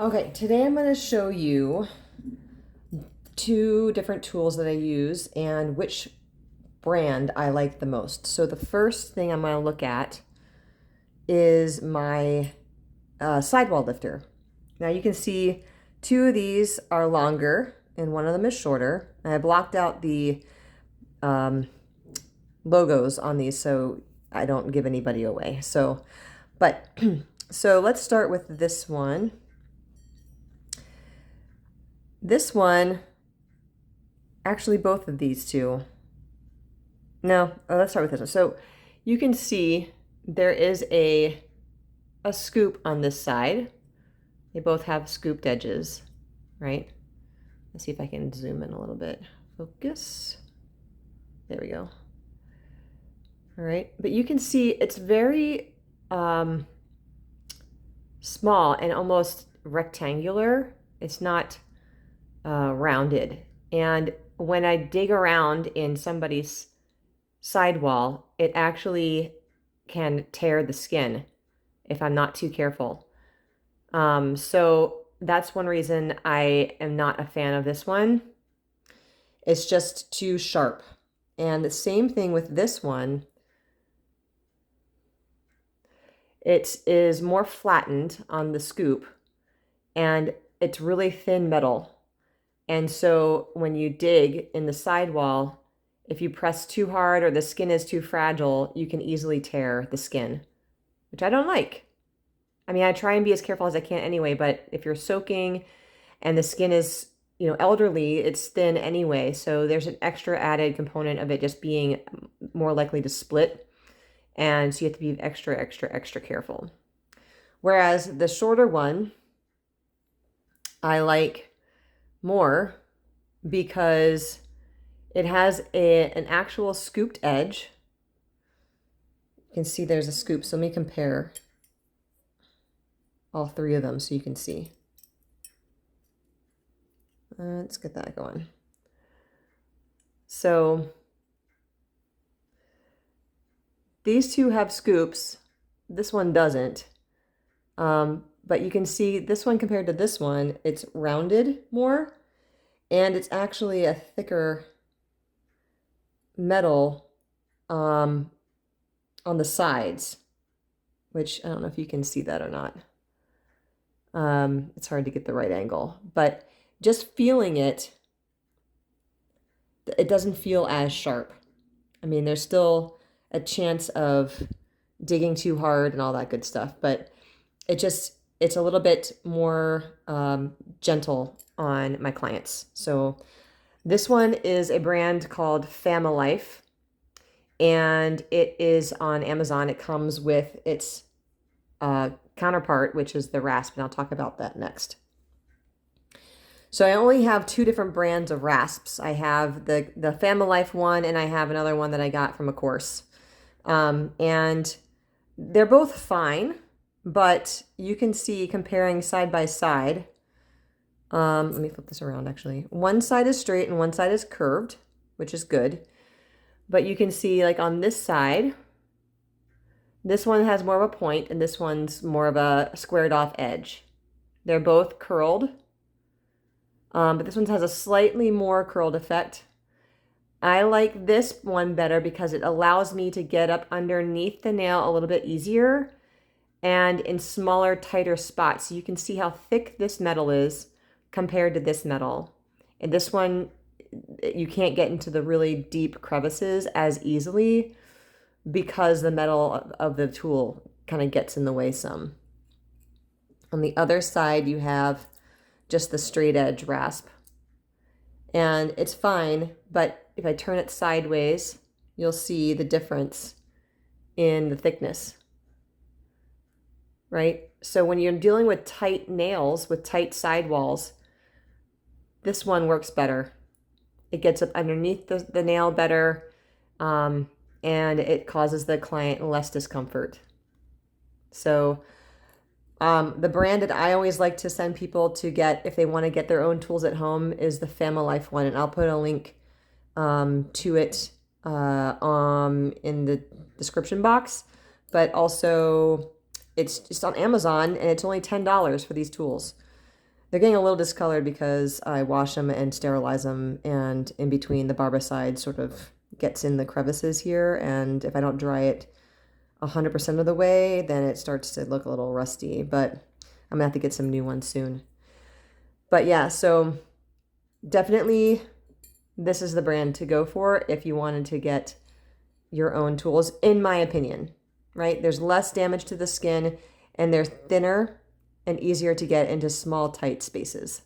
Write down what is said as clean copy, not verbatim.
Okay, today I'm going to show you two different tools that I use and which brand I like the most. So the first thing I'm going to look at is my sidewall lifter. Now you can see two of these are longer and one of them is shorter. And I blocked out the logos on these so I don't give anybody away. So let's start with this one. This one, actually both of these two. No, let's start with this one. So you can see there is a scoop on this side. They both have scooped edges, right? Let's see if I can zoom in a little bit. Focus. There we go. All right, but you can see it's very small and almost rectangular. It's not rounded. And when I dig around in somebody's sidewall, it actually can tear the skin if I'm not too careful. So that's one reason I am not a fan of this one. It's just too sharp. And the same thing with this one. It is more flattened on the scoop and it's really thin metal. And so when you dig in the sidewall, if you press too hard or the skin is too fragile, you can easily tear the skin, which I don't like. I mean, I try and be as careful as I can anyway, but if you're soaking and the skin is, elderly, it's thin anyway. So there's an extra added component of it just being more likely to split. And so you have to be extra careful. Whereas the shorter one, I like more because it has an actual scooped edge. You can see there's a scoop. So let me compare all three of them so you can see. Let's get that going. So these two have scoops. This one doesn't. But you can see this one compared to this one, it's rounded more. And it's actually a thicker metal on the sides, which I don't know if you can see that or not. It's hard to get the right angle, but just feeling it, it doesn't feel as sharp. I mean, there's still a chance of digging too hard and all that good stuff, but it's a little bit more gentle on my clients. So this one is a brand called Familife, and it is on Amazon. It comes with its counterpart, which is the Rasp, and I'll talk about that next. So I only have two different brands of rasps. I have the Familife one, and I have another one that I got from a course. And they're both fine, but you can see comparing side by side. Let me flip this around actually. One side is straight and one side is curved, which is good. But you can see like on this side, this one has more of a point and this one's more of a squared off edge. They're both curled, but this one has a slightly more curled effect. I like this one better because it allows me to get up underneath the nail a little bit easier and in smaller, tighter spots. So you can see how thick this metal is compared to this metal. And this one, you can't get into the really deep crevices as easily because the metal of the tool kind of gets in the way some. On the other side, you have just the straight edge rasp. And it's fine, but if I turn it sideways, you'll see the difference in the thickness, right? So when you're dealing with tight nails, with tight sidewalls, this one works better. It gets up underneath the nail better, and it causes the client less discomfort. So the brand that I always like to send people to get if they want to get their own tools at home is the Familife one, and I'll put a link to it in the description box. But also, it's just on Amazon, and it's only $10 for these tools. They're getting a little discolored because I wash them and sterilize them, and in between the barbicide sort of gets in the crevices here, and if I don't dry it 100% of the way, then it starts to look a little rusty, but I'm gonna have to get some new ones soon. But yeah, so definitely this is the brand to go for if you wanted to get your own tools, in my opinion, right? There's less damage to the skin and they're thinner and easier to get into small, tight spaces.